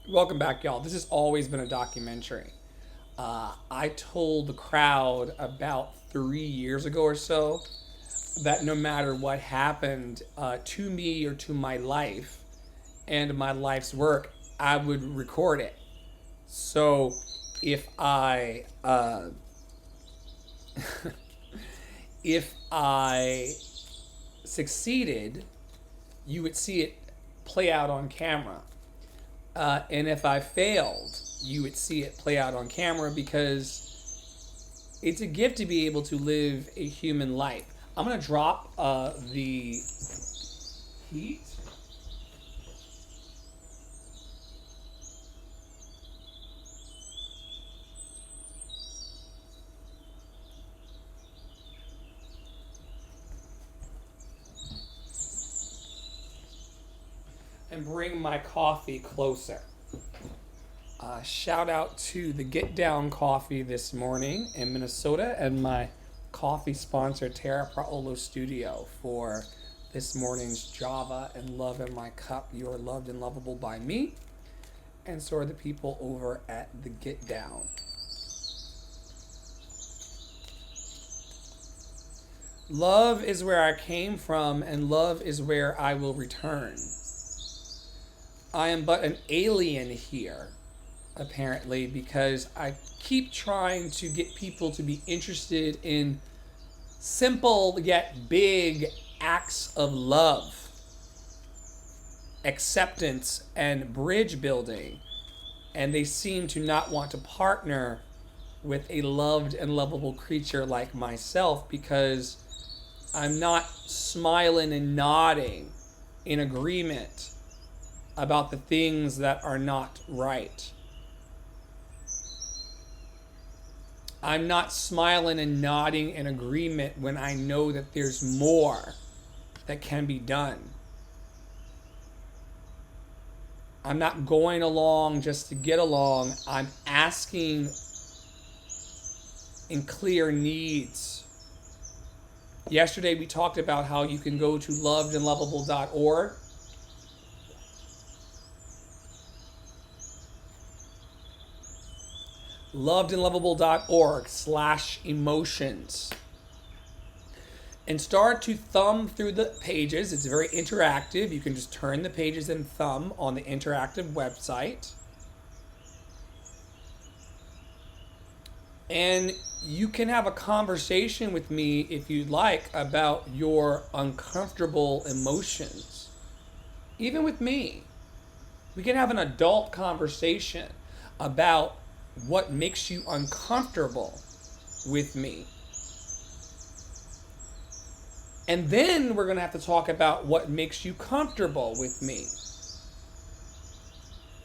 Welcome back, y'all. This has always been a documentary. I told the crowd about 3 years ago or so that no matter what happened to me or to my life and my life's work, I would record it. So if I if I succeeded, you would see it play out on camera. And if I failed, you would see it play out on camera because it's a gift to be able to live a human life. I'm going to drop the heat. And bring my coffee closer. Shout out to the Get Down Coffee this morning in Minnesota and my coffee sponsor, Terra Praolo Studio, for this morning's Java and Love in My Cup. You are loved and lovable by me, and so are the people over at the Get Down. Love is where I came from, and love is where I will return. I am but an alien here, apparently, because I keep trying to get people to be interested in simple yet big acts of love, acceptance, and bridge building. And they seem to not want to partner with a loved and lovable creature like myself because I'm not smiling and nodding in agreement about the things that are not right. I'm not smiling and nodding in agreement when I know that there's more that can be done. I'm not going along just to get along. I'm asking in clear needs. Yesterday we talked about how you can go to lovedandlovable.org. lovedandlovable.org/emotions and start to thumb through the pages. It's very interactive. You can just turn the pages and thumb on the interactive website. And you can have a conversation with me if you'd like about your uncomfortable emotions. Even with me. We can have an adult conversation about what makes you uncomfortable with me. And then we're going to have to talk about what makes you comfortable with me.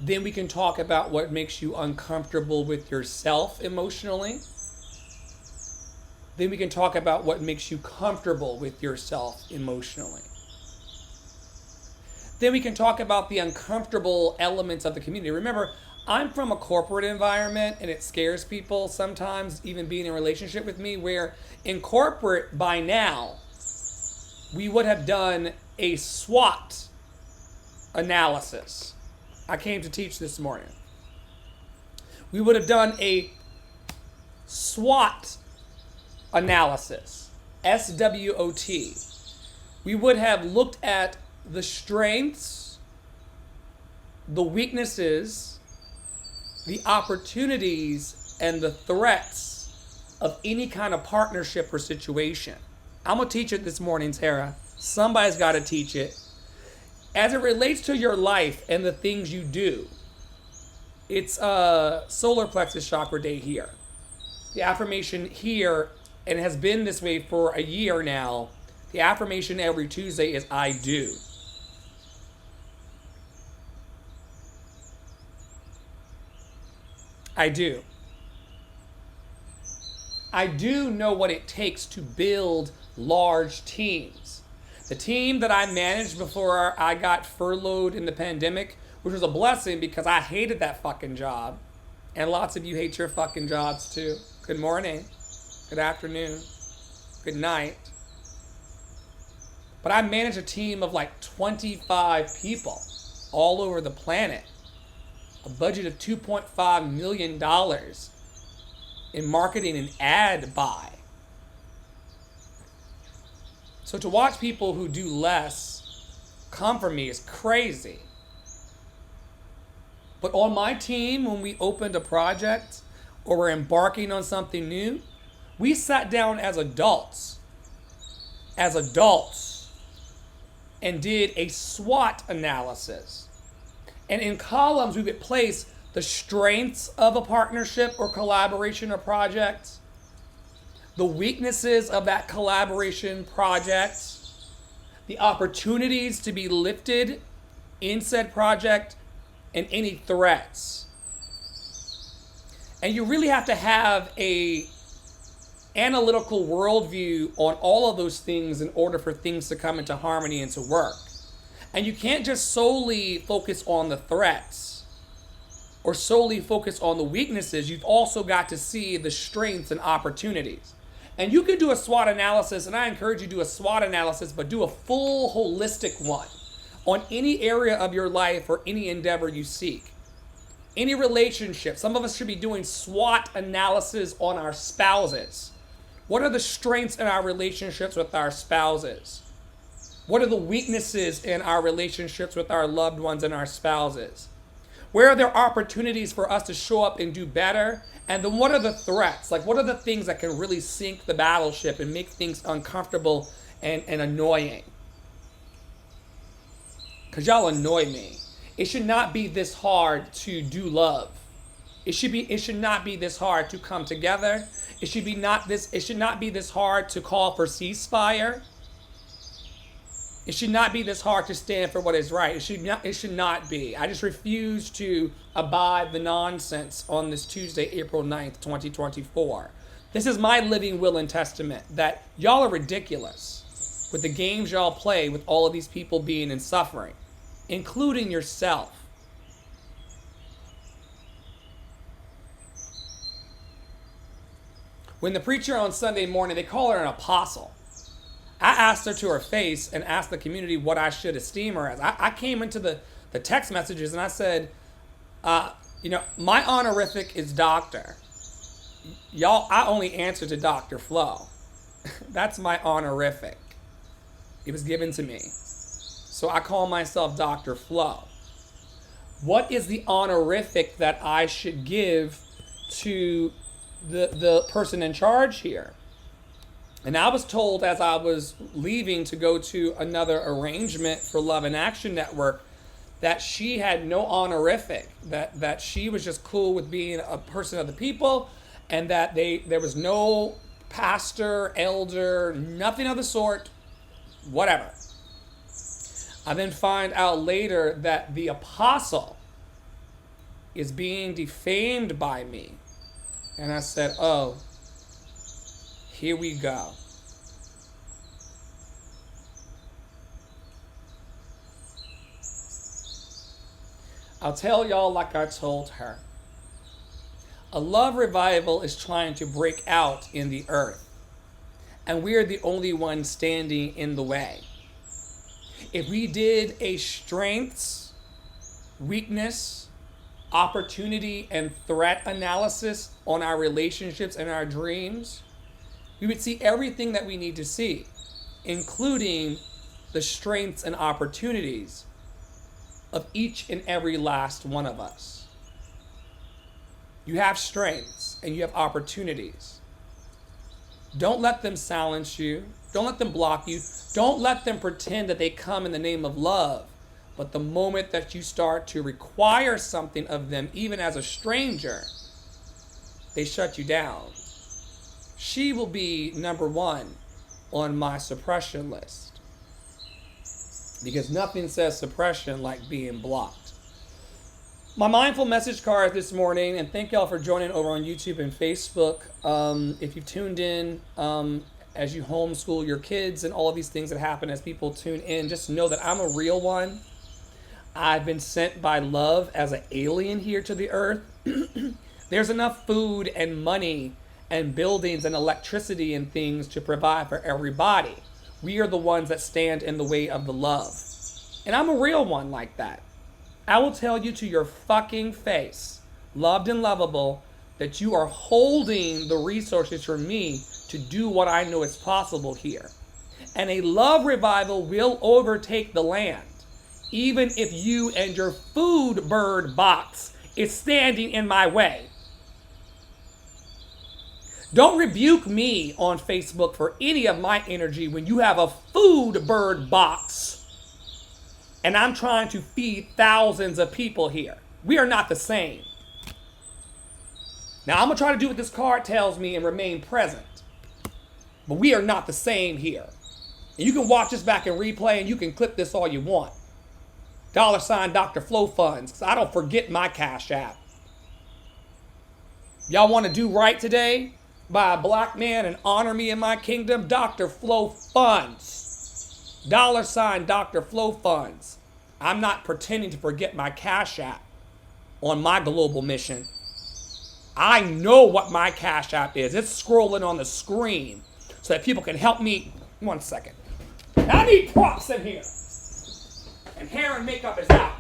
Then we can talk about what makes you uncomfortable with yourself emotionally. Then we can talk about what makes you comfortable with yourself emotionally. Then we can talk about the uncomfortable elements of the community. Remember, I'm from a corporate environment, and it scares people sometimes, even being in a relationship with me, where in corporate, by now, we would have done a SWOT analysis. I came to teach this morning. We would have done a SWOT analysis, SWOT. We would have looked at the strengths, the weaknesses, the opportunities, and the threats of any kind of partnership or situation. I'm going to teach it this morning, Tara. Somebody's got to teach it. As it relates to your life and the things you do, it's solar plexus chakra day here. The affirmation here, and it has been this way for a year now, the affirmation every Tuesday is I do. I do. I do know what it takes to build large teams. The team that I managed before I got furloughed in the pandemic, which was a blessing because I hated that fucking job. And lots of you hate your fucking jobs too. Good morning. Good afternoon. Good night. But I managed a team of like 25 people all over the planet. a budget of $2.5 million in marketing and ad buy. So to watch people who do less come from me is crazy. But on my team, when we opened a project or we're embarking on something new, we sat down as adults, and did a SWOT analysis. And in columns, we would place the strengths of a partnership or collaboration or project, the weaknesses of that collaboration project, the opportunities to be lifted in said project, and any threats. And you really have to have a analytical worldview on all of those things in order for things to come into harmony and to work. And you can't just solely focus on the threats or solely focus on the weaknesses. You've also got to see the strengths and opportunities. And you can do a SWOT analysis, and I encourage you to do a SWOT analysis, but do a full holistic one on any area of your life or any endeavor you seek. Any relationship. Some of us should be doing SWOT analysis on our spouses. What are the strengths in our relationships with our spouses? What are the weaknesses in our relationships with our loved ones and our spouses? Where are there opportunities for us to show up and do better? And then what are the threats? Like, what are the things that can really sink the battleship and make things uncomfortable and annoying? Because y'all annoy me. It should not be this hard to do love. It should not be this hard to come together. It should not be this hard to call for ceasefire. It should not be this hard to stand for what is right. It should not be. I just refuse to abide the nonsense on this Tuesday, April 9th, 2024. This is my living will and testament that y'all are ridiculous with the games y'all play with all of these people being in suffering, including yourself. When the preacher on Sunday morning, they call her an apostle. I asked her to her face and asked the community what I should esteem her as. I came into the text messages and I said, my honorific is doctor. Y'all, I only answer to Dr. Flo. That's my honorific. It was given to me. So I call myself Dr. Flo. What is the honorific that I should give to the person in charge here? And I was told as I was leaving to go to another arrangement for Love and Action Network that she had no honorific, that she was just cool with being a person of the people, and that there was no pastor, elder, nothing of the sort, whatever. I then find out later that the apostle is being defamed by me. And I said, oh, here we go. I'll tell y'all like I told her. A love revival is trying to break out in the earth, and we're the only ones standing in the way. If we did a strengths, weakness, opportunity, and threat analysis on our relationships and our dreams, we would see everything that we need to see, including the strengths and opportunities of each and every last one of us. You have strengths and you have opportunities. Don't let them silence you. Don't let them block you. Don't let them pretend that they come in the name of love. But the moment that you start to require something of them, even as a stranger, they shut you down. She will be number one on my suppression list. Because nothing says suppression like being blocked. My mindful message card this morning, and thank y'all for joining over on YouTube and Facebook. If you've tuned in as you homeschool your kids and all of these things that happen as people tune in, just know that I'm a real one. I've been sent by love as an alien here to the earth. There's enough food and money and buildings and electricity and things to provide for everybody. We are the ones that stand in the way of the love. And I'm a real one like that. I will tell you to your fucking face, loved and lovable, that you are holding the resources for me to do what I know is possible here. And a love revival will overtake the land, even if you and your food bird box is standing in my way. Don't rebuke me on Facebook for any of my energy when you have a food bird box and I'm trying to feed thousands of people here. We are not the same. Now, I'm going to try to do what this card tells me and remain present. But we are not the same here. And you can watch this back in replay and you can clip this all you want. $ Dr. Flow Funds, because I don't forget my Cash App. Y'all want to do right today? By a black man and honor me in my kingdom? Dr. Flow Funds. $ Dr. Flow Funds. I'm not pretending to forget my Cash App on my global mission. I know what my Cash App is. It's scrolling on the screen so that people can help me. 1 second. I need props in here. And hair and makeup is out.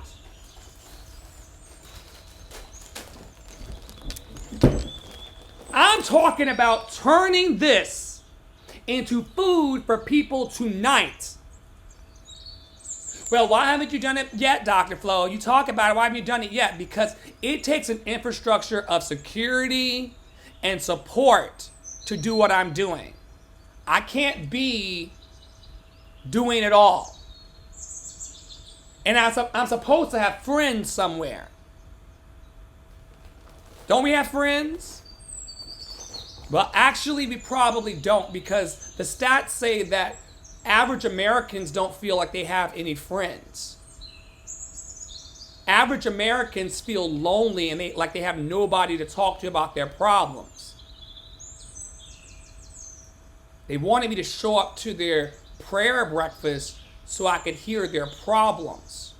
I'm talking about turning this into food for people tonight. Well, why haven't you done it yet, Dr. Flo? You talk about it. Why haven't you done it yet? Because it takes an infrastructure of security and support to do what I'm doing. I can't be doing it all. And I'm supposed to have friends somewhere. Don't we have friends? Well, actually, we probably don't, because the stats say that average Americans don't feel like they have any friends. Average Americans feel lonely and like they have nobody to talk to about their problems. They wanted me to show up to their prayer breakfast so I could hear their problems.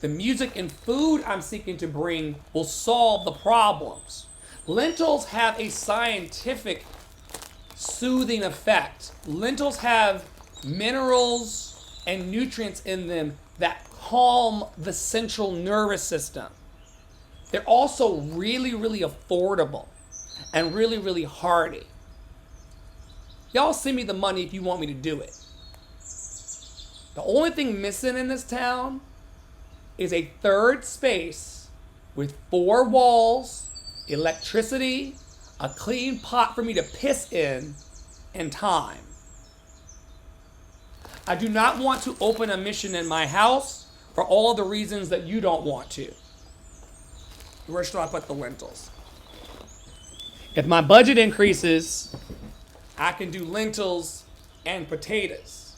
The music and food I'm seeking to bring will solve the problems. Lentils have a scientific soothing effect. Lentils have minerals and nutrients in them that calm the central nervous system. They're also really, really affordable and really, really hearty. Y'all send me the money if you want me to do it. The only thing missing in this town is a third space with 4 walls, electricity, a clean pot for me to piss in, and time. I do not want to open a mission in my house for all the reasons that you don't want to. Where should I put the lentils? If my budget increases, I can do lentils and potatoes.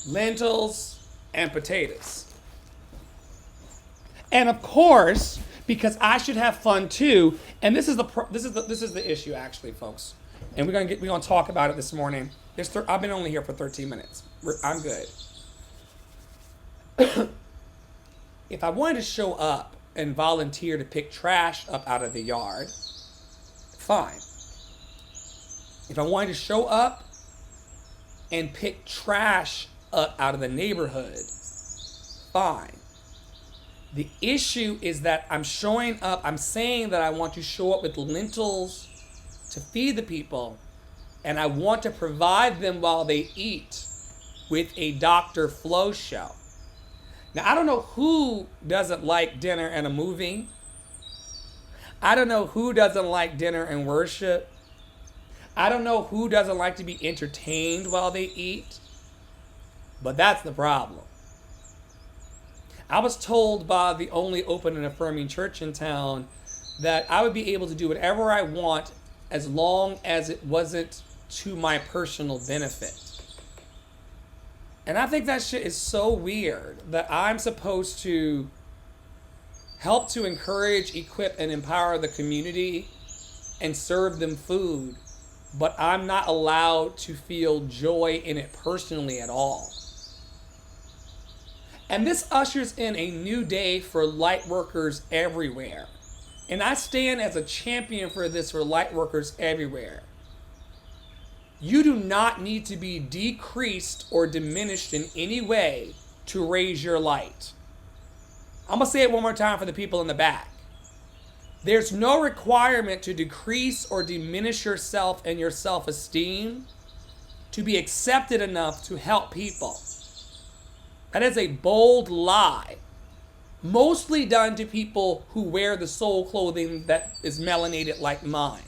Lentils and potatoes. And of course, because I should have fun too, and this is the issue actually, folks. And we're gonna talk about it this morning. I've been only here for 13 minutes. I'm good. If I wanted to show up and volunteer to pick trash up out of the yard, fine. If I wanted to show up and pick trash up out of the neighborhood, fine. The issue is that I'm showing up, I'm saying that I want to show up with lentils to feed the people, and I want to provide them while they eat with a Dr. Flo show. Now, I don't know who doesn't like dinner and a movie. I don't know who doesn't like dinner and worship. I don't know who doesn't like to be entertained while they eat. But that's the problem. I was told by the only open and affirming church in town that I would be able to do whatever I want as long as it wasn't to my personal benefit. And I think that shit is so weird that I'm supposed to help to encourage, equip, and empower the community and serve them food, but I'm not allowed to feel joy in it personally at all. And this ushers in a new day for light workers everywhere. And I stand as a champion for this for light workers everywhere. You do not need to be decreased or diminished in any way to raise your light. I'm going to say it one more time for the people in the back. There's no requirement to decrease or diminish yourself and your self-esteem to be accepted enough to help people. That is a bold lie. Mostly done to people who wear the soul clothing that is melanated like mine.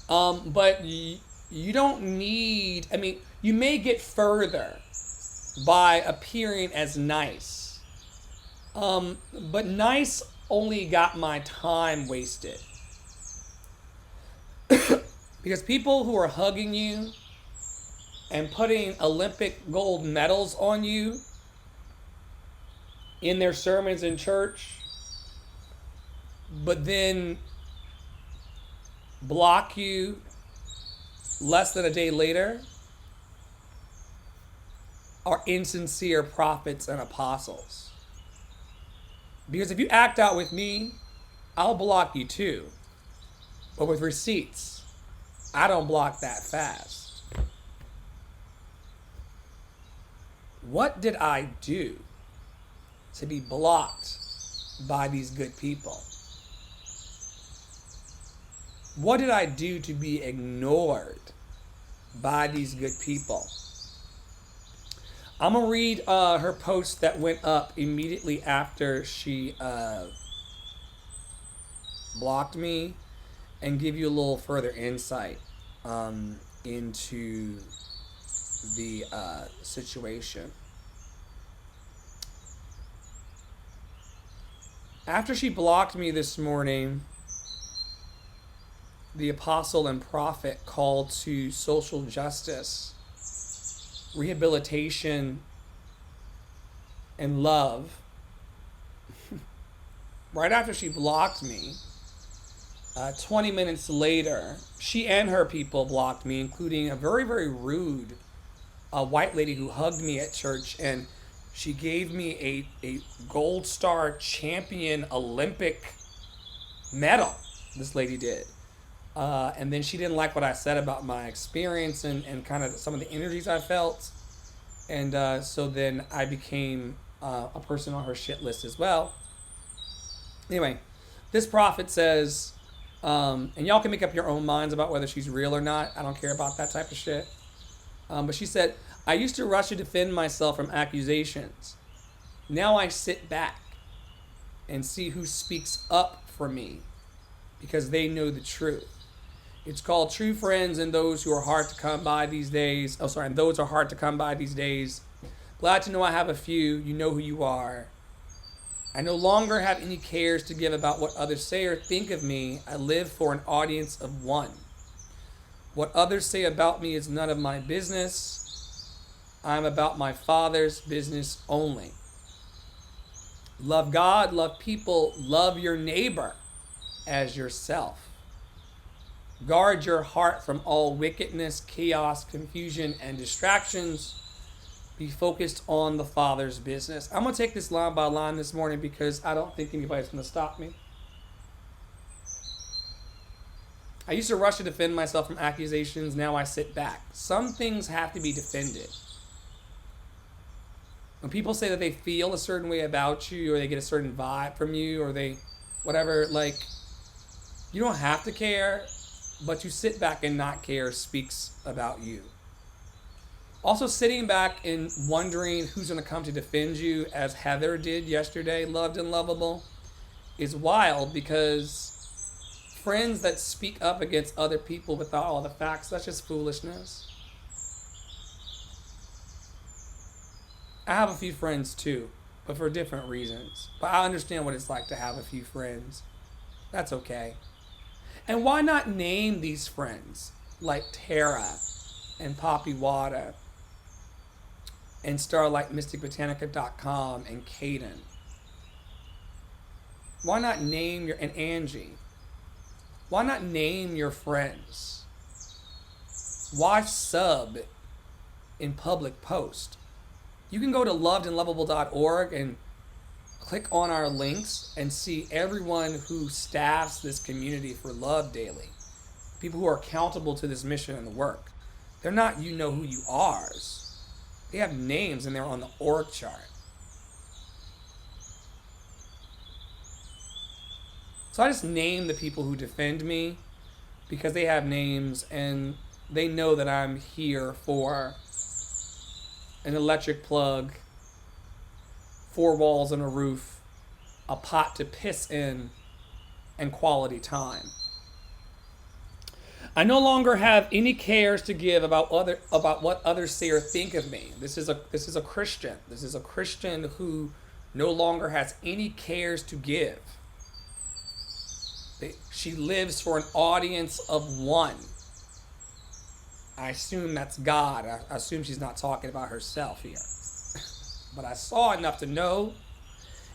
But you don't need, you may get further by appearing as nice. But nice only got my time wasted. Because people who are hugging you and putting Olympic gold medals on you in their sermons in church, but then block you less than a day later, are insincere prophets and apostles. Because if you act out with me, I'll block you too. But with receipts, I don't block that fast. What did I do to be blocked by these good people? What did I do to be ignored by these good people? I'm going to read her post that went up immediately after she blocked me and give you a little further insight into the situation. After she blocked me this morning, the apostle and prophet called to social justice, rehabilitation, and love. Right after she blocked me, 20 minutes later, she and her people blocked me, including a very, very rude white lady who hugged me at church, and she gave me a gold star champion Olympic medal. This lady did. And then she didn't like what I said about my experience and kind of some of the energies I felt. And so then I became a person on her shit list as well. Anyway, this prophet says, and y'all can make up your own minds about whether she's real or not. I don't care about that type of shit. But she said, I used to rush to defend myself from accusations. Now I sit back and see who speaks up for me because they know the truth. It's called true friends and those who are hard to come by these days. And those are hard to come by these days. Glad to know I have a few. You know who you are. I no longer have any cares to give about what others say or think of me. I live for an audience of one. What others say about me is none of my business. I'm about my Father's business only. Love God, love people, love your neighbor as yourself. Guard your heart from all wickedness, chaos, confusion, and distractions. Be focused on the Father's business. I'm going to take this line by line this morning because I don't think anybody's going to stop me. I used to rush to defend myself from accusations. Now I sit back. Some things have to be defended. When people say that they feel a certain way about you, or they get a certain vibe from you, or they, whatever, like, you don't have to care, but you sit back and not care speaks about you. Also, sitting back and wondering who's going to come to defend you, as Heather did yesterday, loved and lovable, is wild, because friends that speak up against other people without all the facts, that's just foolishness. I have a few friends too, but for different reasons. But I understand what it's like to have a few friends. That's okay. And why not name these friends like Tara and Poppy Wada and StarlightMysticBotanica.com and Caden? Why not name and Angie? Why not name your friends? Why sub in public post? You can go to lovedandlovable.org and click on our links and see everyone who staffs this community for Love Daily. People who are accountable to this mission and the work. They're not you know who you are's. They have names and they're on the org chart. So I just name the people who defend me because they have names and they know that I'm here for an electric plug, 4 walls and a roof, a pot to piss in, and quality time. I no longer have any cares to give about what others say or think of me. This is a Christian. This is a Christian who no longer has any cares to give. She lives for an audience of one. I assume that's God. I assume she's not talking about herself here. But I saw enough to know,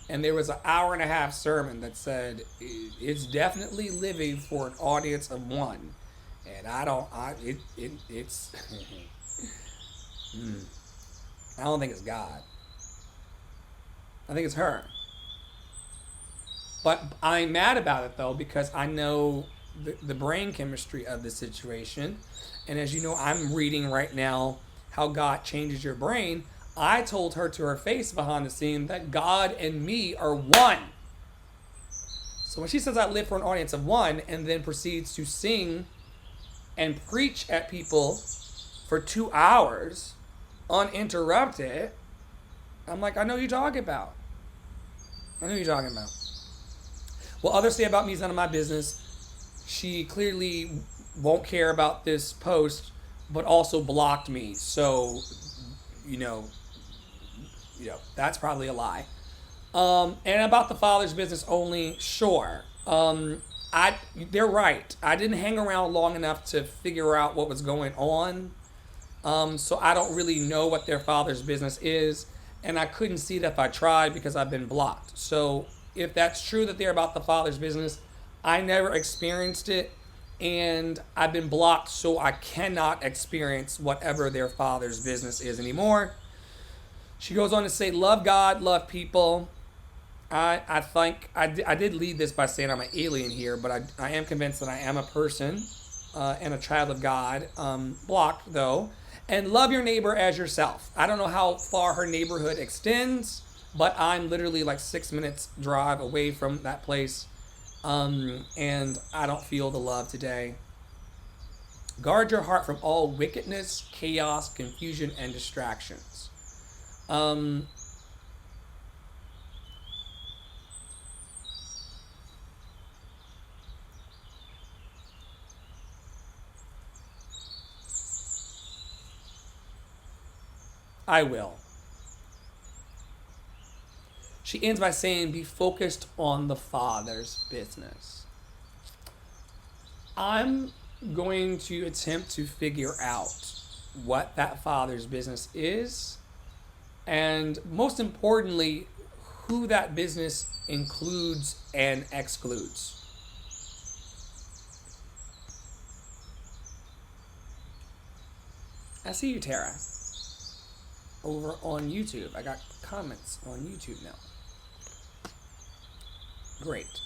and there was an 1.5-hour sermon that said it's definitely living for an audience of one. And I don't think it's God. I think it's her. But I'm mad about it though, because I know the brain chemistry of the situation. And as you know, I'm reading right now How God Changes Your Brain. I told her to her face behind the scene that God and me are one. So when she says I live for an audience of one and then proceeds to sing and preach at people for 2 hours uninterrupted, I'm like, I know who you're talking about. I know who you're talking about. What others say about me is none of my business. She clearly won't care about this post, but also blocked me. So, that's probably a lie. And about the Father's business only, sure. They're right. I didn't hang around long enough to figure out what was going on. So I don't really know what their Father's business is. And I couldn't see it if I tried because I've been blocked. So if that's true that they're about the Father's business, I never experienced it. And I've been blocked, so I cannot experience whatever their Father's business is anymore. She goes on to say, love God, love people. I think I did lead this by saying I'm an alien here, but I am convinced that I am a person and a child of God. Blocked, though. And love your neighbor as yourself. I don't know how far her neighborhood extends, but I'm literally like 6 minutes drive away from that place. And I don't feel the love today. Guard your heart from all wickedness, chaos, confusion, and distractions. I will. She ends by saying, be focused on the Father's business. I'm going to attempt to figure out what that Father's business is, and most importantly, who that business includes and excludes. I see you, Tara, over on YouTube. I got comments on YouTube now. Great.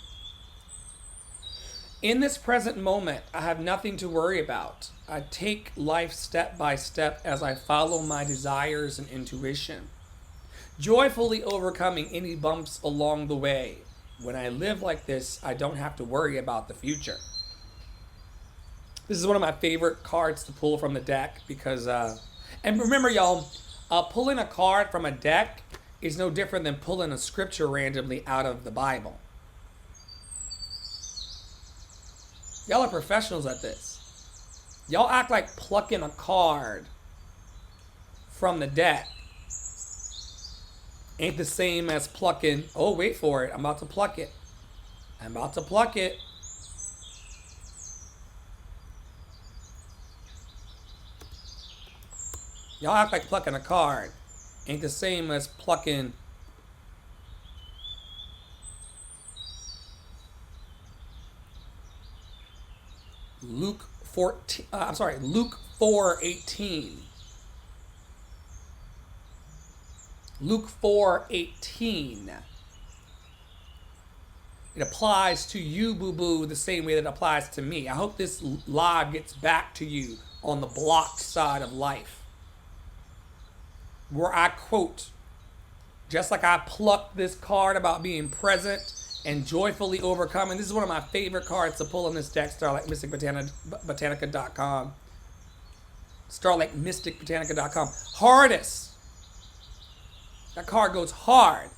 In this present moment, I have nothing to worry about. I take life step by step as I follow my desires and intuition, joyfully overcoming any bumps along the way. When I live like this, I don't have to worry about the future. This is one of my favorite cards to pull from the deck because, and remember y'all, pulling a card from a deck is no different than pulling a scripture randomly out of the Bible. Y'all are professionals at this. Y'all act like plucking a card from the deck ain't the same as plucking, oh, wait for it, I'm about to pluck it. I'm about to pluck it. Y'all act like plucking a card ain't the same as plucking Luke 4:18. Luke 4:18. It applies to you, boo-boo, the same way that it applies to me. I hope this live gets back to you on the blocked side of life. where I quote, just like I plucked this card about being present and joyfully overcoming. This is one of my favorite cards to pull in this deck, StarlightMysticBotanica.com. StarlightMysticBotanica.com. Hardest. That card goes hard.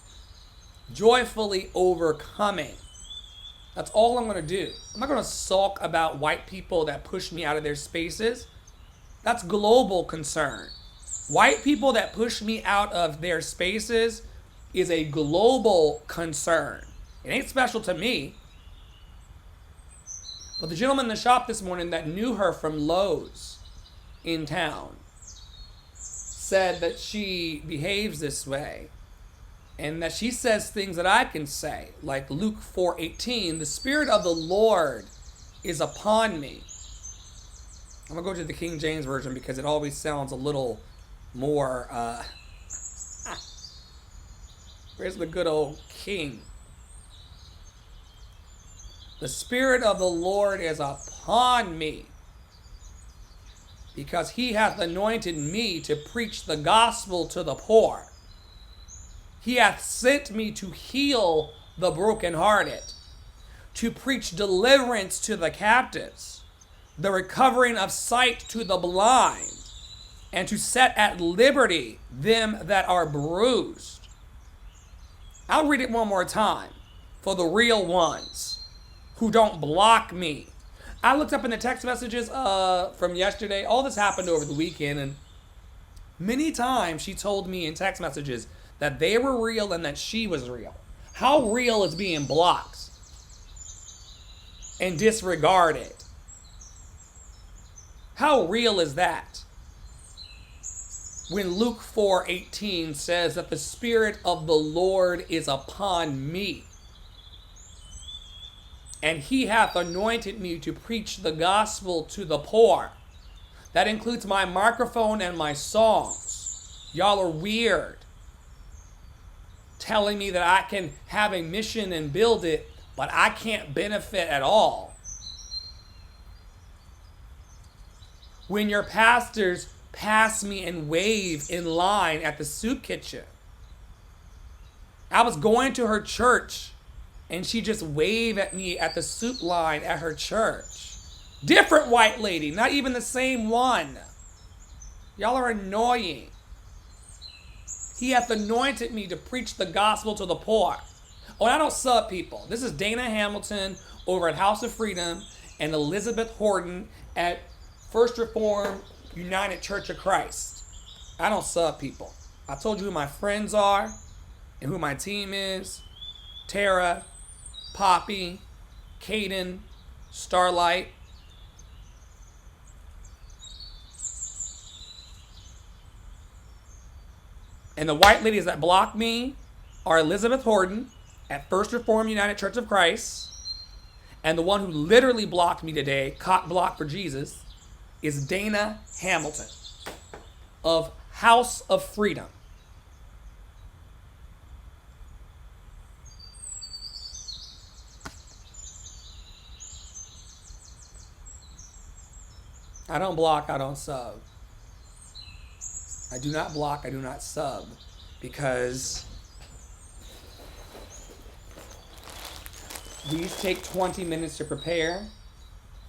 Joyfully overcoming. That's all I'm going to do. I'm not going to sulk about white people that push me out of their spaces. That's global concern. White people that push me out of their spaces is a global concern. It ain't special to me. But the gentleman in the shop this morning that knew her from Lowe's in town said that she behaves this way and that she says things that I can say, like Luke 4:18, the Spirit of the Lord is upon me. I'm going to go to the King James Version because it always sounds a little more, where's the good old king? The Spirit of the Lord is upon me, because he hath anointed me to preach the gospel to the poor. He hath sent me to heal the brokenhearted, to preach deliverance to the captives, the recovering of sight to the blind, and to set at liberty them that are bruised. I'll read it one more time for the real ones who don't block me. I looked up in the text messages from yesterday. All this happened over the weekend, and many times she told me in text messages that they were real and that she was real. How real is being blocked and disregarded? How real is that? When Luke 4:18 says that the Spirit of the Lord is upon me, and he hath anointed me to preach the gospel to the poor. That includes my microphone and my songs. Y'all are weird, telling me that I can have a mission and build it, but I can't benefit at all. When your pastors pass me and wave in line at the soup kitchen. I was going to her church and she just waved at me at the soup line at her church. Different white lady, not even the same one. Y'all are annoying. He hath anointed me to preach the gospel to the poor. Oh, and I don't sub people. This is Dana Hamilton over at House of Freedom and Elizabeth Horton at First Reformed United Church of Christ. I don't sub people. I told you who my friends are and who my team is. Tara, Poppy, Caden, Starlight. And the white ladies that block me are Elizabeth Horton at First Reformed United Church of Christ. And the one who literally blocked me today, cock block for Jesus, is Dana Hamilton of House of Freedom. I don't block, I don't sub. I do not block, I do not sub, because these take 20 minutes to prepare,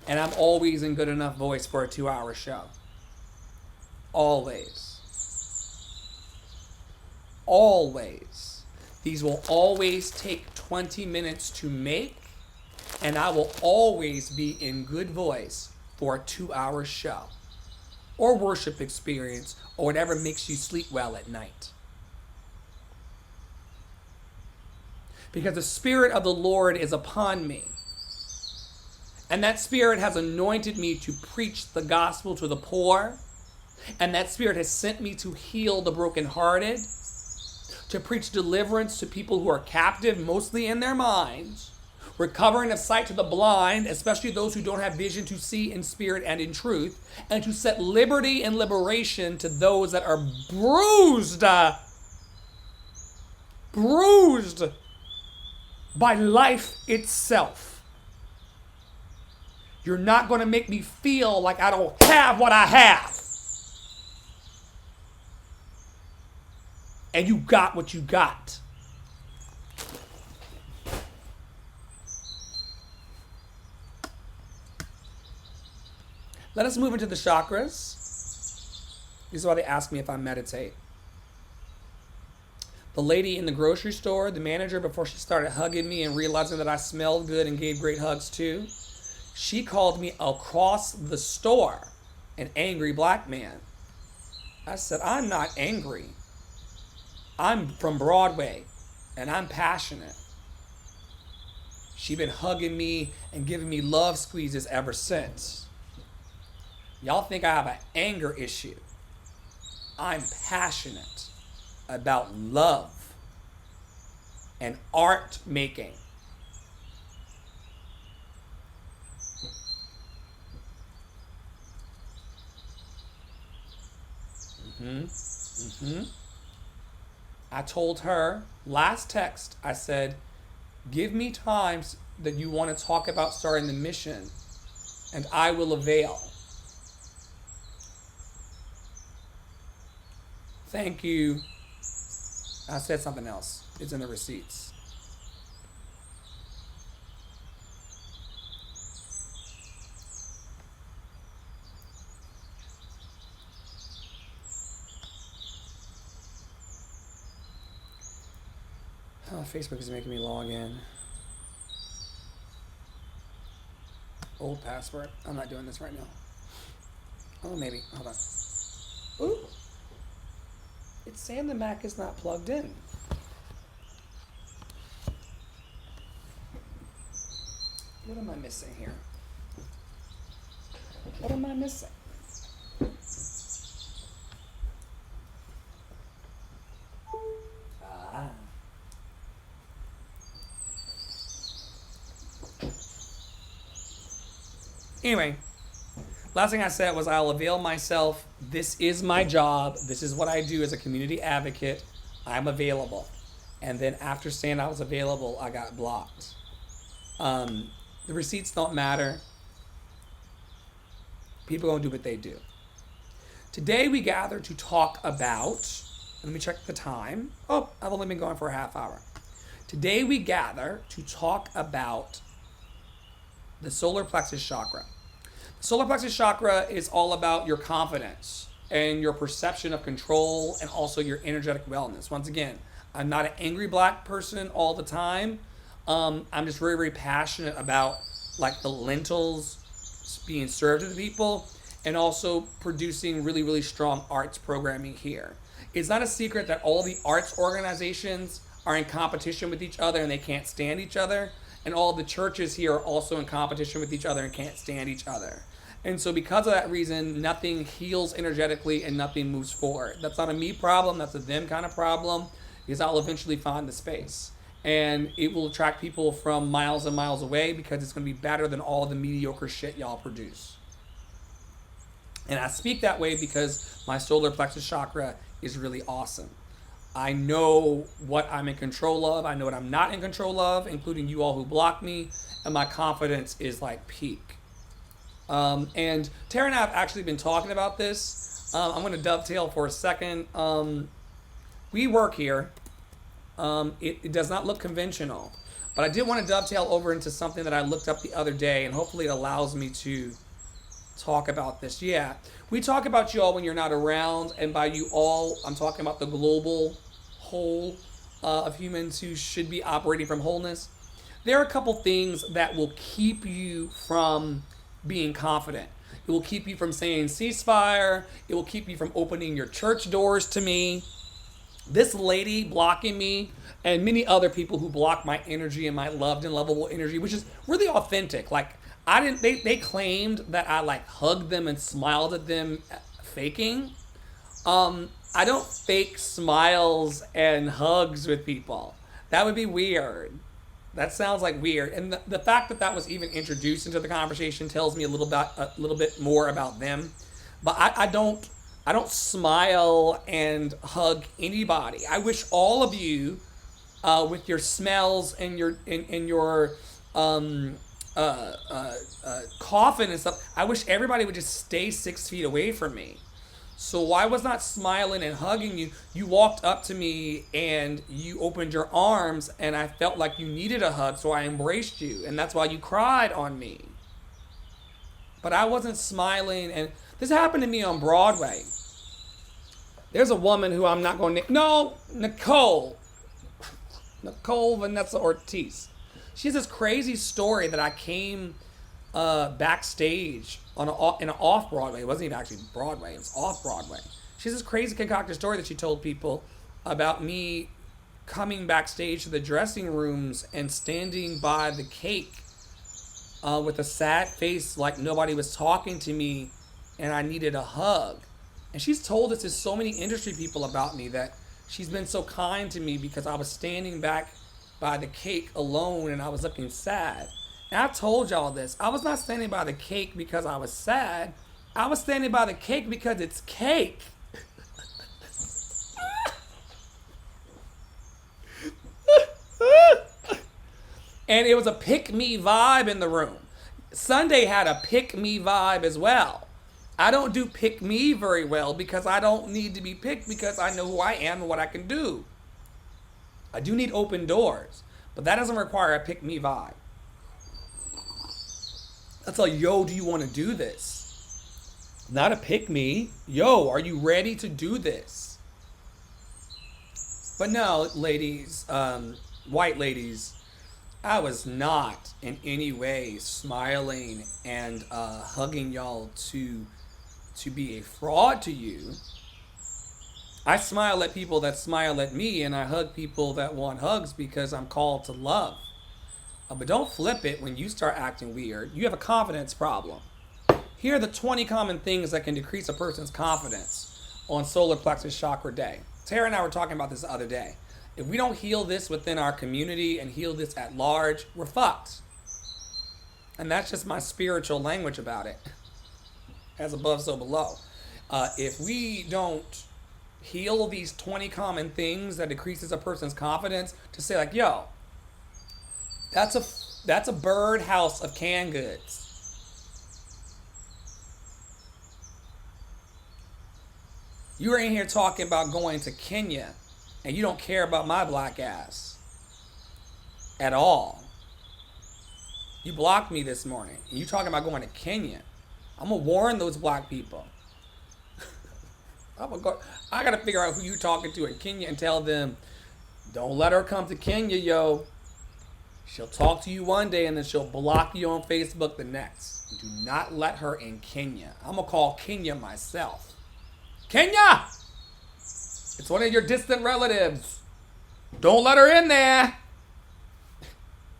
and I'm always in good enough voice for a 2-hour show. Always. Always. These will always take 20 minutes to make, and I will always be in good voice for a 2-hour show, or worship experience, or whatever makes you sleep well at night. Because the Spirit of the Lord is upon me. And that Spirit has anointed me to preach the gospel to the poor. And that Spirit has sent me to heal the brokenhearted, to preach deliverance to people who are captive, mostly in their minds, recovering of sight to the blind, especially those who don't have vision to see in spirit and in truth, and to set liberty and liberation to those that are bruised by life itself. You're not going to make me feel like I don't have what I have. and you got what you got. Let us move into the chakras. This is why they ask me if I meditate. The lady in the grocery store, the manager, before she started hugging me and realizing that I smelled good and gave great hugs too, she called me across the store an angry black man. I said, I'm not angry. I'm from Broadway and I'm passionate. She's been hugging me and giving me love squeezes ever since. Y'all think I have an anger issue. I'm passionate about love and art making. I told her last text, I said, give me times that you want to talk about starting the mission and I will avail. Thank you. I said something else. It's in the receipts. Oh, Facebook is making me log in. Old password. I'm not doing this right now. Oh, maybe. Hold on. Ooh. It's saying the Mac is not plugged in. What am I missing here? What am I missing? Anyway, last thing I said was I'll avail myself. This is my job. This is what I do as a community advocate. I'm available. And then after saying I was available, I got blocked. The receipts don't matter. People are going to do what they do. Today we gather to talk about, let me check the time. Oh, I've only been going for a half hour. Today we gather to talk about the solar plexus chakra. The solar plexus chakra is all about your confidence and your perception of control and also your energetic wellness. Once again, I'm not an angry black person all the time. I'm just very, very passionate about like the lentils being served to the people and also producing really, really strong arts programming here. It's not a secret that all the arts organizations are in competition with each other and they can't stand each other. And all the churches here are also in competition with each other and can't stand each other. And so because of that reason, nothing heals energetically and nothing moves forward. That's not a me problem, that's a them kind of problem, because I'll eventually find the space. And it will attract people from miles and miles away because it's going to be better than all the mediocre shit y'all produce. And I speak that way because my solar plexus chakra is really awesome. I know what I'm in control of. I know what I'm not in control of, including you all who block me. And my confidence is like peak. And Tara and I have actually been talking about this. I'm going to dovetail for a second. We work here. It does not look conventional. But I did want to dovetail over into something that I looked up the other day. And hopefully it allows me to talk about this. Yeah, we talk about you all when you're not around, and by you all, I'm talking about the global whole of humans who should be operating from wholeness. There are a couple things that will keep you from being confident. It will keep you from saying ceasefire. It will keep you from opening your church doors to me. This lady blocking me and many other people who block my energy and my loved and lovable energy, which is really authentic. Like, they claimed that I like hugged them and smiled at them faking. I don't fake smiles and hugs with people. That would be weird. That sounds like weird. And the fact that that was even introduced into the conversation tells me a little bit more about them. But I don't smile and hug anybody. I wish all of you, with your smells and your coffin and stuff, I wish everybody would just stay 6 feet away from me. So why was not smiling and hugging you? You walked up to me and you opened your arms and I felt like you needed a hug, so I embraced you. And that's why you cried on me. But I wasn't smiling. And this happened to me on Broadway. There's a woman who I'm not going to... No, Nicole Vanessa Ortiz. She has this crazy story that I came backstage in an off-Broadway. It wasn't even actually Broadway. It was off-Broadway. She has this crazy concocted story that she told people about me coming backstage to the dressing rooms and standing by the cake with a sad face like nobody was talking to me and I needed a hug. And she's told this to so many industry people about me, that she's been so kind to me because I was standing back by the cake alone and I was looking sad. And I told y'all this. I was not standing by the cake because I was sad. I was standing by the cake because it's cake. And it was a pick-me vibe in the room. Sunday had a pick-me vibe as well. I don't do pick-me very well because I don't need to be picked because I know who I am and what I can do. I do need open doors, but that doesn't require a pick-me vibe. That's like, yo, do you want to do this? Not a pick-me. Yo, are you ready to do this? But no, ladies, white ladies, I was not in any way smiling and hugging y'all to be a fraud to you. I smile at people that smile at me, and I hug people that want hugs because I'm called to love. But don't flip it when you start acting weird. You have a confidence problem. Here are the 20 common things that can decrease a person's confidence on Solar Plexus Chakra Day. Tara and I were talking about this the other day. If we don't heal this within our community and heal this at large, we're fucked. And that's just my spiritual language about it. As above, so below. If we don't heal these 20 common things that decreases a person's confidence, to say like, yo, that's a bird house of canned goods. You're in here talking about going to Kenya, and you don't care about my black ass at all. You blocked me this morning, and you talking about going to Kenya. I'm gonna warn those black people. I gotta figure out who you talking to in Kenya and tell them, don't let her come to Kenya, yo. She'll talk to you one day and then she'll block you on Facebook the next. Do not let her in Kenya. I'm gonna call Kenya myself. Kenya! It's one of your distant relatives. Don't let her in there.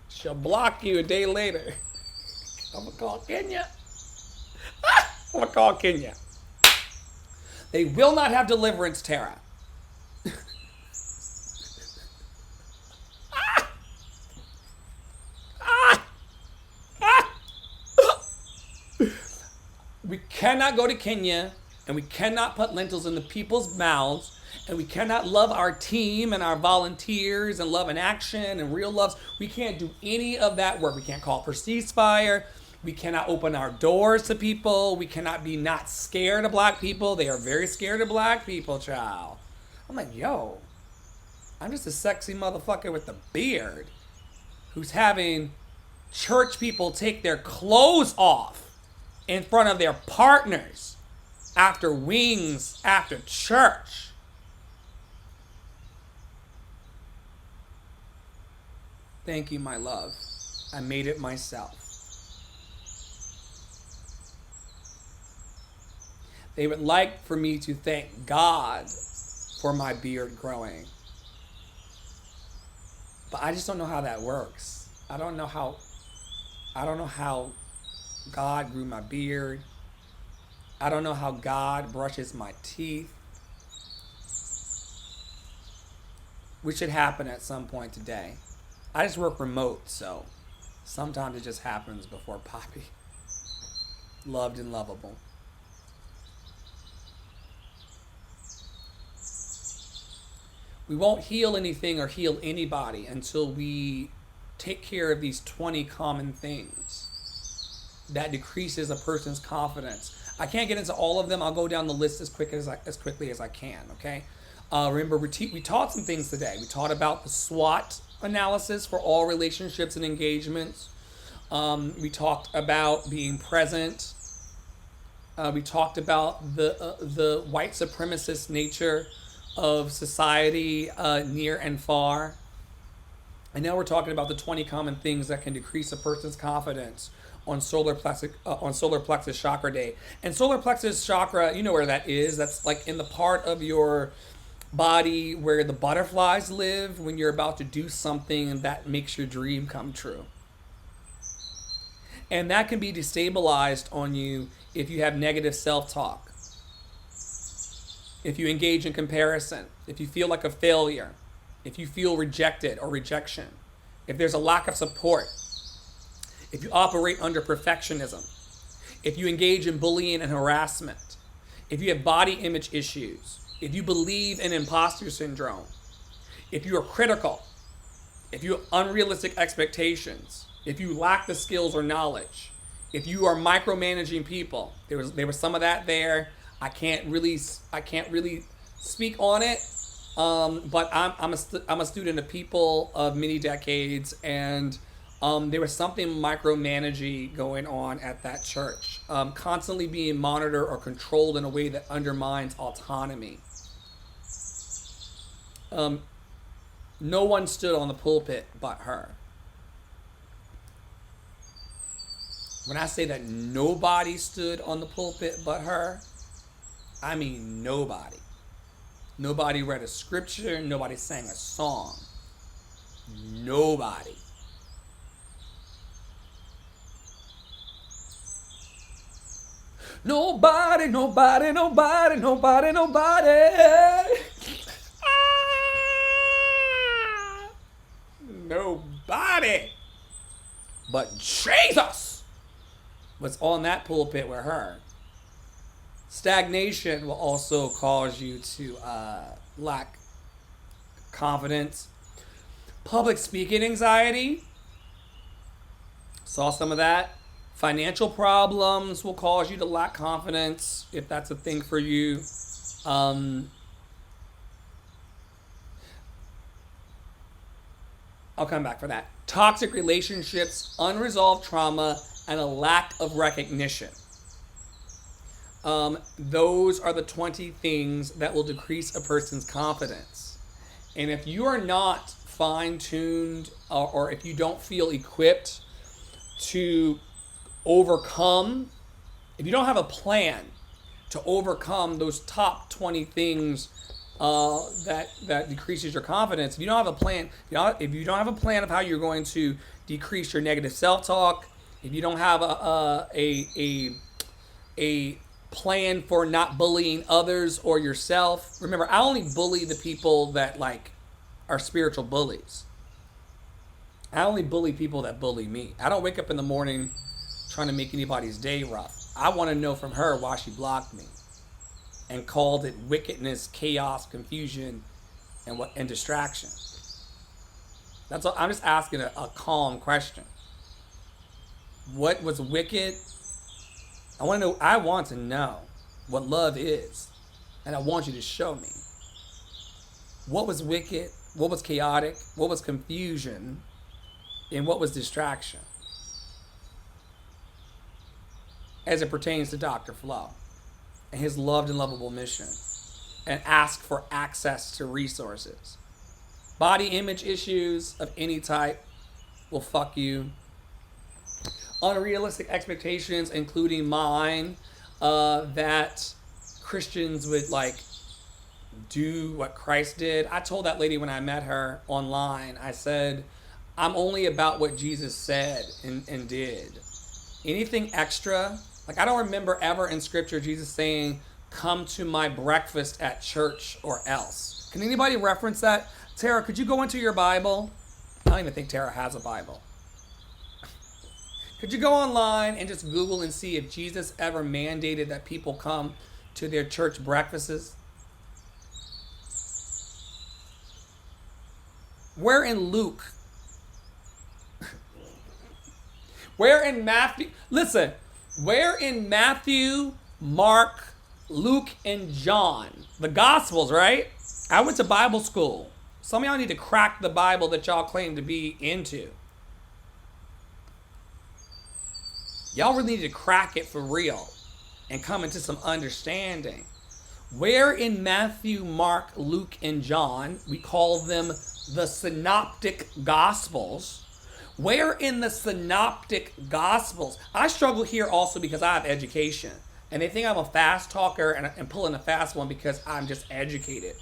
She'll block you a day later. I'm gonna call Kenya. I'm gonna call Kenya. They will not have deliverance, Tara. We cannot go to Kenya, and we cannot put lentils in the people's mouths, and we cannot love our team and our volunteers and love in action and real loves. We can't do any of that work. We can't call for ceasefire. We cannot open our doors to people. We cannot be not scared of black people. They are very scared of black people, child. I'm like, yo, I'm just a sexy motherfucker with a beard who's having church people take their clothes off in front of their partners after wings, after church. Thank you, my love. I made it myself. They would like for me to thank God for my beard growing. But I just don't know how that works. I don't know how God grew my beard. I don't know how God brushes my teeth. Which should happen at some point today. I just work remote, so sometimes it just happens before Poppy. Loved and lovable. We won't heal anything or heal anybody until we take care of these 20 common things that decreases a person's confidence. I can't get into all of them. I'll go down the list as quickly as I can. Okay. Remember, we taught some things today. We taught about the SWOT analysis for all relationships and engagements. We talked about being present. We talked about the white supremacist nature of society near and far. And now we're talking about the 20 common things that can decrease a person's confidence on solar plexus chakra day. And solar plexus chakra, you know where that is. That's like in the part of your body where the butterflies live when you're about to do something that makes your dream come true. And that can be destabilized on you if you have negative self-talk, if you engage in comparison, if you feel like a failure, if you feel rejected or rejection, if there's a lack of support, if you operate under perfectionism, if you engage in bullying and harassment, if you have body image issues, if you believe in imposter syndrome, if you are critical, if you have unrealistic expectations, if you lack the skills or knowledge, if you are micromanaging people, there was some of that there. I can't really speak on it, but I'm a student of people of many decades, and there was something micromanaging going on at that church, constantly being monitored or controlled in a way that undermines autonomy. No one stood on the pulpit but her. When I say that nobody stood on the pulpit but her, I mean nobody. Nobody read a scripture. Nobody sang a song. Nobody. Nobody, nobody, nobody, nobody, nobody. Nobody but Jesus was on that pulpit with her. Stagnation will also cause you to lack confidence. Public speaking anxiety. Saw some of that. Financial problems will cause you to lack confidence if that's a thing for you. I'll come back for that. Toxic relationships, unresolved trauma, and a lack of recognition. Those are the 20 things that will decrease a person's confidence. And if you are not fine-tuned or if you don't feel equipped to overcome, if you don't have a plan to overcome those top 20 things that decreases your confidence, if you don't have a plan, if you don't have a plan of how you're going to decrease your negative self-talk, if you don't have a plan for not bullying others or yourself. Remember, I only bully the people that are spiritual bullies. I only bully people that bully me. I don't wake up in the morning trying to make anybody's day rough. I want to know from her why she blocked me and called it wickedness, chaos, confusion, and distraction. That's all. I'm just asking a calm question. What was wicked? I want to know what love is, and I want you to show me. What was wicked? What was chaotic? What was confusion? And what was distraction? As it pertains to Dr. Flo and his loved and lovable mission, and ask for access to resources. Body image issues of any type will fuck you. Unrealistic expectations, including mine, that Christians would do what Christ did. I told that lady when I met her online, I said, I'm only about what Jesus said and did. Anything extra, I don't remember ever in scripture Jesus saying, come to my breakfast at church or else. Can anybody reference that? Tara, could you go into your Bible? I don't even think Tara has a Bible. Could you go online and just Google and see if Jesus ever mandated that people come to their church breakfasts? Where in Luke? Where in Matthew? Listen, where in Matthew, Mark, Luke, and John. The Gospels, right? I went to Bible school. Some of y'all need to crack the Bible that y'all claim to be into. Y'all really need to crack it for real and come into some understanding. Where in Matthew, Mark, Luke, and John, we call them the Synoptic Gospels. Where in the Synoptic Gospels, I struggle here also because I have education. And they think I'm a fast talker and pulling a fast one because I'm just educated.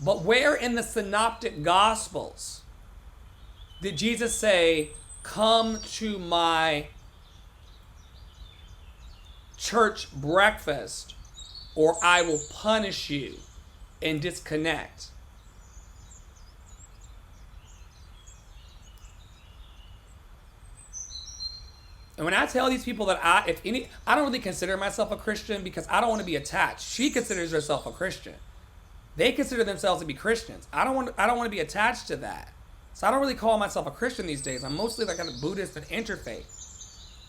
But where in the Synoptic Gospels did Jesus say, come to my church breakfast or I will punish you and disconnect? And when I tell these people that I don't really consider myself a Christian because I don't want to be attached. She considers herself a Christian. They consider themselves to be Christians. I don't want to be attached to that. So I don't really call myself a Christian these days. I'm mostly like a Buddhist and interfaith.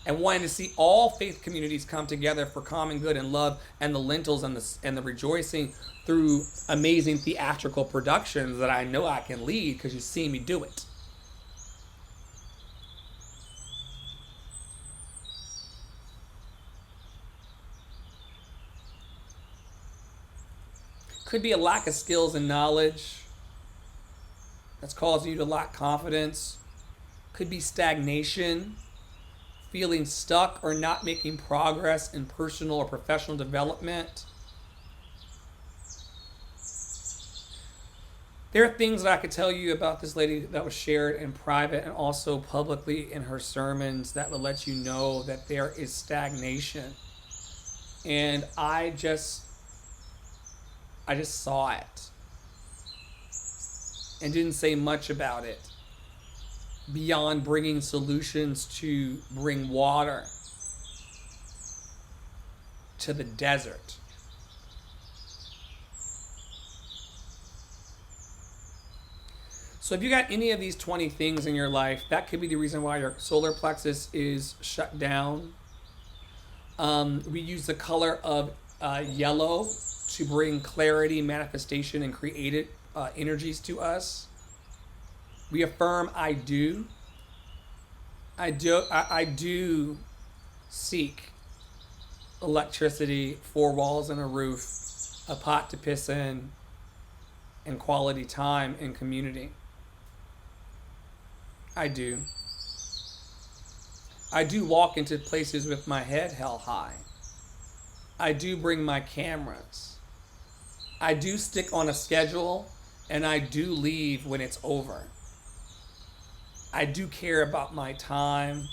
And wanting to see all faith communities come together for common good and love and the lentils and the rejoicing through amazing theatrical productions that I know I can lead because you see me do it. Could be a lack of skills and knowledge that's causing you to lack confidence. Could be stagnation, feeling stuck or not making progress in personal or professional development. There are things that I could tell you about this lady that was shared in private and also publicly in her sermons that would let you know that there is stagnation. And I just saw it and didn't say much about it beyond bringing solutions to bring water to the desert. So if you got any of these 20 things in your life, that could be the reason why your solar plexus is shut down. We use the color of yellow to bring clarity, manifestation, and creative energies to us. We affirm I do. I do seek electricity, 4 walls and a roof, a pot to piss in, and quality time in community. I do. I do walk into places with my head held high. I do bring my cameras. I do stick on a schedule, and I do leave when it's over. I do care about my time.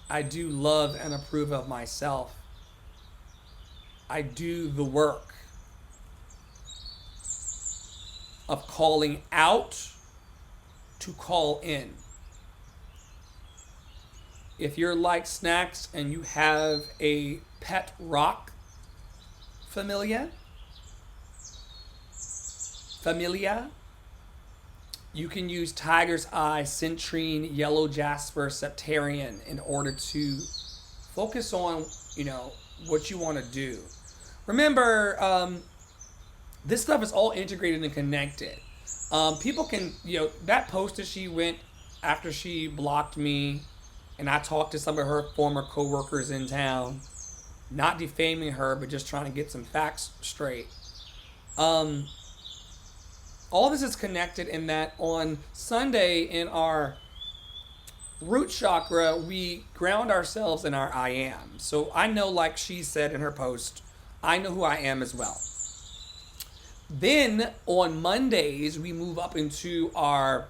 I do love and approve of myself. I do the work of calling out to call in. If you're like Snacks and you have a pet rock familia, you can use Tiger's Eye, Citrine, Yellow Jasper, Septarian in order to focus on, what you want to do. Remember, this stuff is all integrated and connected. People can, that post that she went after she blocked me, and I talked to some of her former co-workers in town, not defaming her, but just trying to get some facts straight. All this is connected in that on Sunday in our root chakra, we ground ourselves in our I am. So I know, like she said in her post, I know who I am as well. Then on Mondays, we move up into our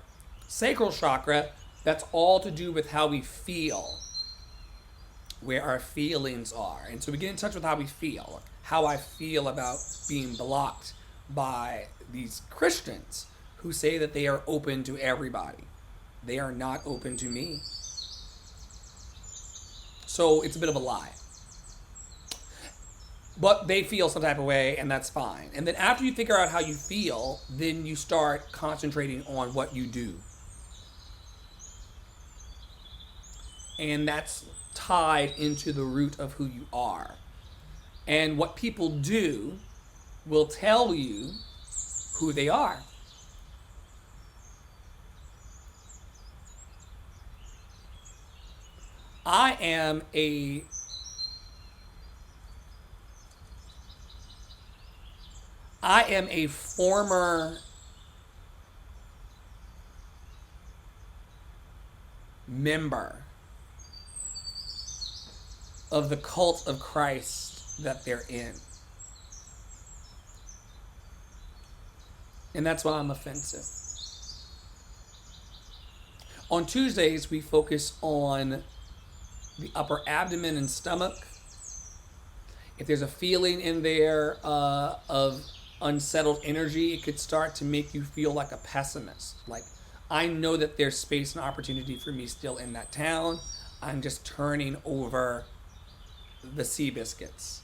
sacral chakra. That's all to do with how we feel, where our feelings are. And so we get in touch with how we feel, how I feel about being blocked by these Christians who say that they are open to everybody. They are not open to me. So it's a bit of a lie. But they feel some type of way, and that's fine. And then after you figure out how you feel, then you start concentrating on what you do. And that's tied into the root of who you are. And what people do will tell you who they are. I am a former member of the cult of Christ that they're in. And that's why I'm offensive. On Tuesdays, we focus on the upper abdomen and stomach. If there's a feeling in there of unsettled energy, it could start to make you feel like a pessimist. Like, I know that there's space and opportunity for me still in that town. I'm just turning over the sea biscuits.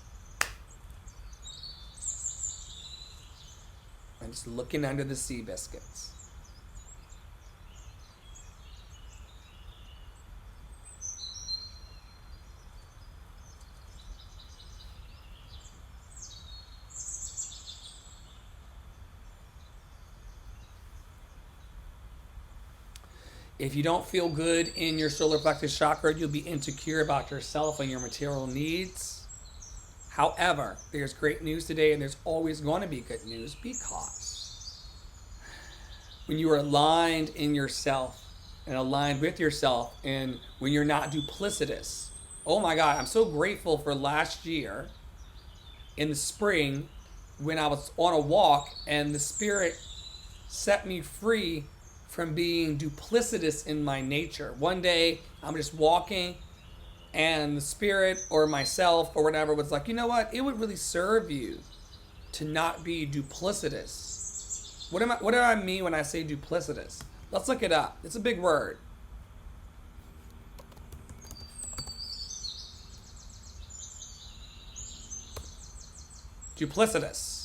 I'm just looking under the sea biscuits. If you don't feel good in your solar plexus chakra, you'll be insecure about yourself and your material needs. However, there's great news today, and there's always going to be good news, because when you are aligned in yourself and aligned with yourself, and when you're not duplicitous, oh my God, I'm so grateful for last year in the spring when I was on a walk and the Spirit set me free from being duplicitous in my nature. One day, I'm just walking, and the Spirit or myself or whatever was like, you know what? It would really serve you to not be duplicitous. What do I mean when I say duplicitous? Let's look it up. It's a big word. Duplicitous.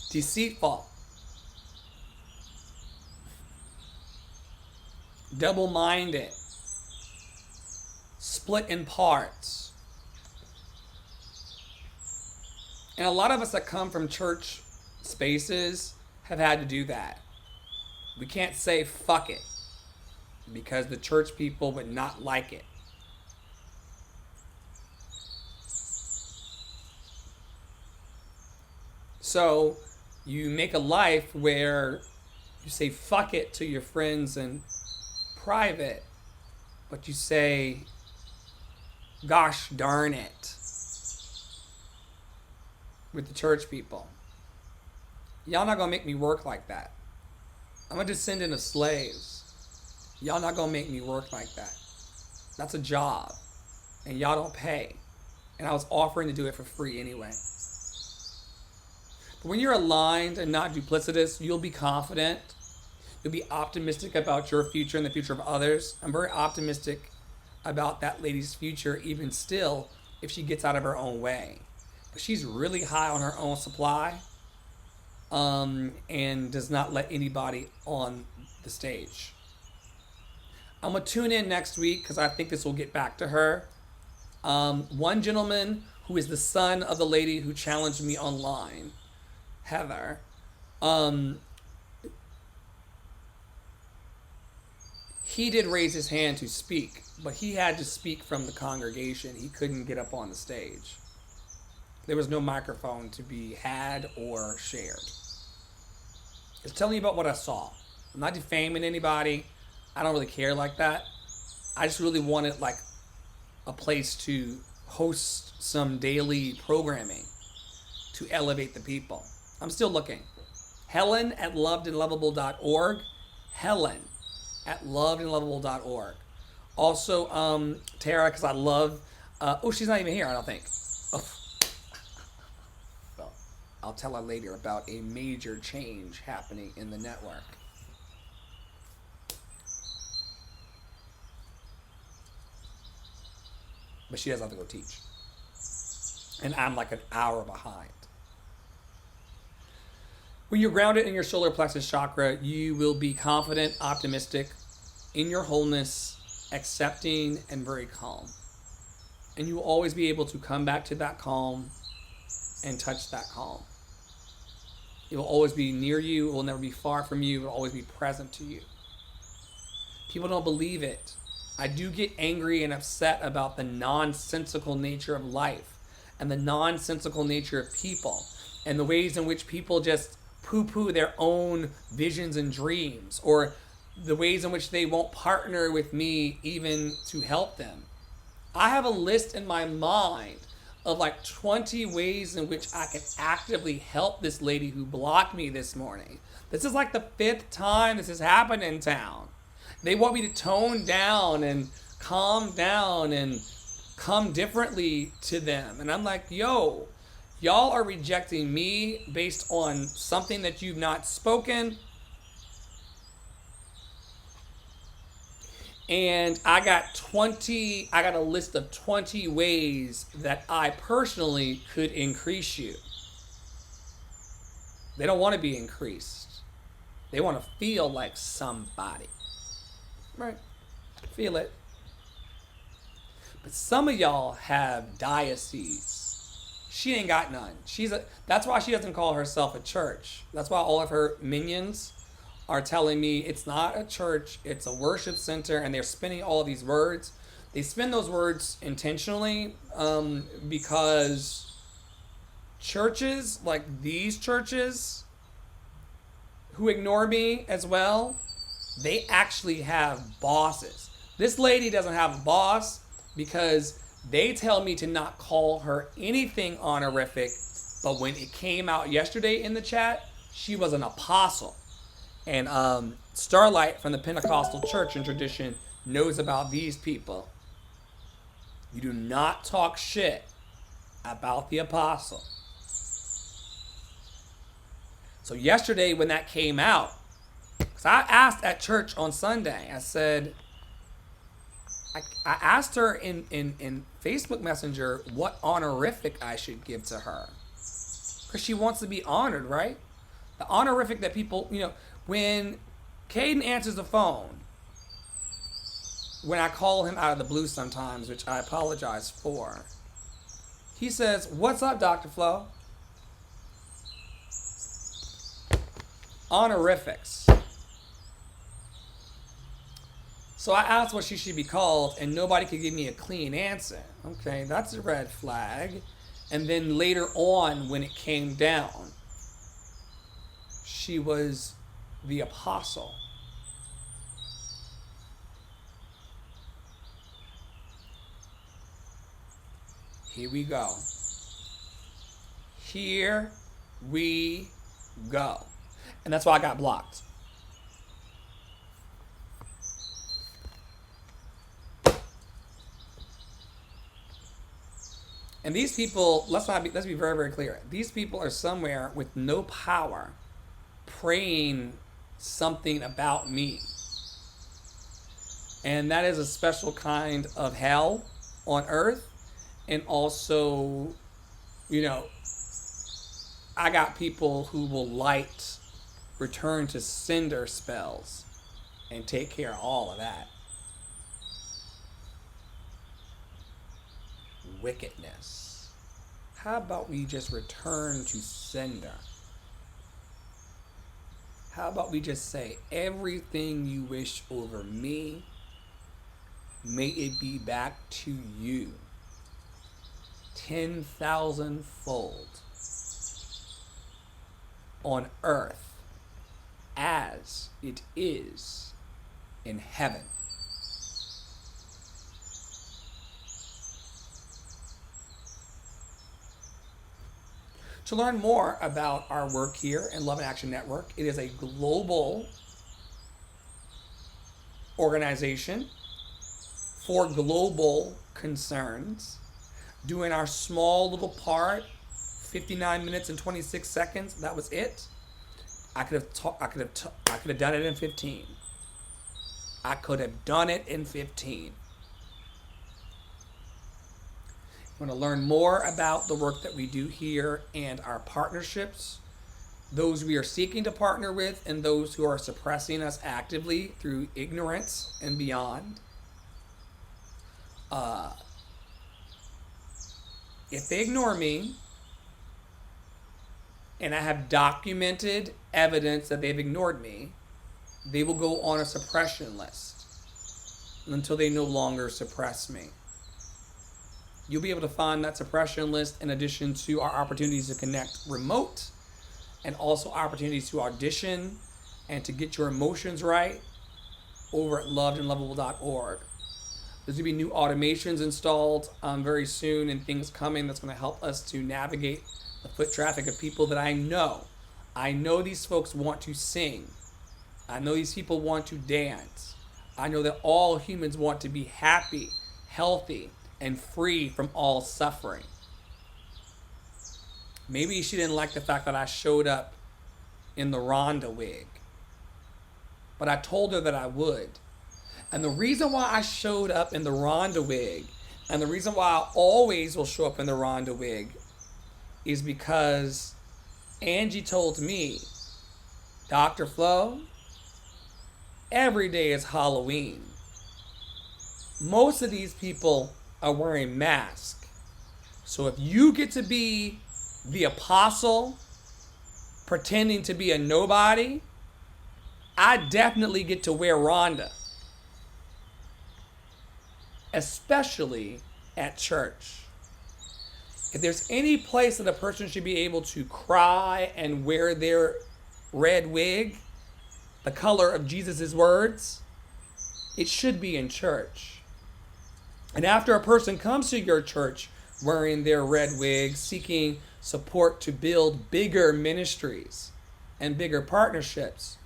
Deceitful, double-minded, split in parts. And a lot of us that come from church spaces have had to do that. We can't say fuck it because the church people would not like it. So you make a life where you say fuck it to your friends in private, but you say gosh darn it with the church people. Y'all not gonna make me work like that. I'm a descendant of slaves. Y'all not gonna make me work like that. That's a job, and y'all don't pay. And I was offering to do it for free anyway. When you're aligned and not duplicitous, you'll be confident. You'll be optimistic about your future and the future of others. I'm very optimistic about that lady's future, even still, if she gets out of her own way. But she's really high on her own supply, and does not let anybody on the stage. I'm going to tune in next week because I think this will get back to her. One gentleman who is the son of the lady who challenged me online, Heather, he did raise his hand to speak, but he had to speak from the congregation. He couldn't get up on the stage. There was no microphone to be had or shared. It's telling you about what I saw. I'm not defaming anybody. I don't really care like that. I just really wanted like a place to host some daily programming to elevate the people. I'm still looking. Helen at lovedandlovable.org. Helen at lovedandlovable.org. Also, Tara, because I love... she's not even here, I don't think. Oh. Well, I'll tell her later about a major change happening in the network. But she doesn't have to go teach. And I'm like an hour behind. When you're grounded in your solar plexus chakra, you will be confident, optimistic, in your wholeness, accepting, and very calm. And you will always be able to come back to that calm and touch that calm. It will always be near you. It will never be far from you. It will always be present to you. People don't believe it. I do get angry and upset about the nonsensical nature of life and the nonsensical nature of people and the ways in which people just poo-poo their own visions and dreams, or the ways in which they won't partner with me even to help them. I have a list in my mind of like 20 ways in which I can actively help this lady who blocked me this morning. This is like the 5th time this has happened in town. They want me to tone down and calm down and come differently to them. And I'm like, yo, y'all are rejecting me based on something that you've not spoken. And I got a list of 20 ways that I personally could increase you. They don't want to be increased. They want to feel like somebody. Right? Feel it. But some of y'all have dioceses. She ain't got none. That's why she doesn't call herself a church. That's why all of her minions are telling me it's not a church, it's a worship center, and they're spinning all of these words. They spin those words intentionally because churches, like these churches, who ignore me as well, they actually have bosses. This lady doesn't have a boss because they tell me to not call her anything honorific, but when it came out yesterday in the chat, she was an apostle. And Starlight from the Pentecostal church and tradition knows about these people. You do not talk shit about the apostle. So yesterday when that came out, because I asked at church on Sunday, I said, I asked her in Facebook Messenger what honorific I should give to her. Because she wants to be honored, right? The honorific that people, when Caden answers the phone, when I call him out of the blue sometimes, which I apologize for, he says, "What's up, Dr. Flo?" Honorifics. So I asked what she should be called, and nobody could give me a clean answer. Okay, that's a red flag. And then later on, when it came down, she was the apostle. Here we go. Here we go. And that's why I got blocked. And these people, let's be very, very clear. These people are somewhere with no power praying something about me. And that is a special kind of hell on earth. And also, I got people who will light return to sender spells and take care of all of that. Wickedness. How about we just return to sender? How about we just say, everything you wish over me, may it be back to you 10,000 fold on earth as it is in heaven. To learn more about our work here in Love and Action Network, it is a global organization for global concerns, doing our small little part, 59 minutes and 26 seconds. That was it. I could have done it in 15. I could have done it in 15. Want to learn more about the work that we do here and our partnerships, those we are seeking to partner with and those who are suppressing us actively through ignorance and beyond. If they ignore me, and I have documented evidence that they've ignored me, they will go on a suppression list until they no longer suppress me. You'll be able to find that suppression list in addition to our opportunities to connect remote and also opportunities to audition and to get your emotions right over at lovedandlovable.org. There's going to be new automations installed very soon and things coming that's going to help us to navigate the foot traffic of people that I know. I know these folks want to sing. I know these people want to dance. I know that all humans want to be happy, healthy, and free from all suffering. Maybe she didn't like the fact that I showed up in the Rhonda wig. But I told her that I would. And the reason why I showed up in the Rhonda wig, and the reason why I always will show up in the Rhonda wig, is because Angie told me, Dr. Flo, every day is Halloween. Most of these people are wearing masks. So if you get to be the apostle pretending to be a nobody, I definitely get to wear Rhonda. Especially at church. If there's any place that a person should be able to cry and wear their red wig, the color of Jesus' words, it should be in church. And after a person comes to your church wearing their red wig, seeking support to build bigger ministries and bigger partnerships,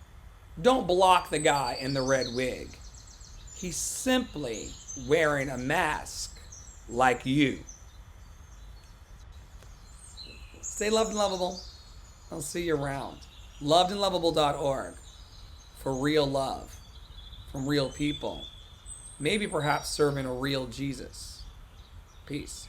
don't block the guy in the red wig. He's simply wearing a mask like you. Stay loved and lovable. I'll see you around. Lovedandlovable.org for real love from real people. Maybe perhaps serving a real Jesus. Peace.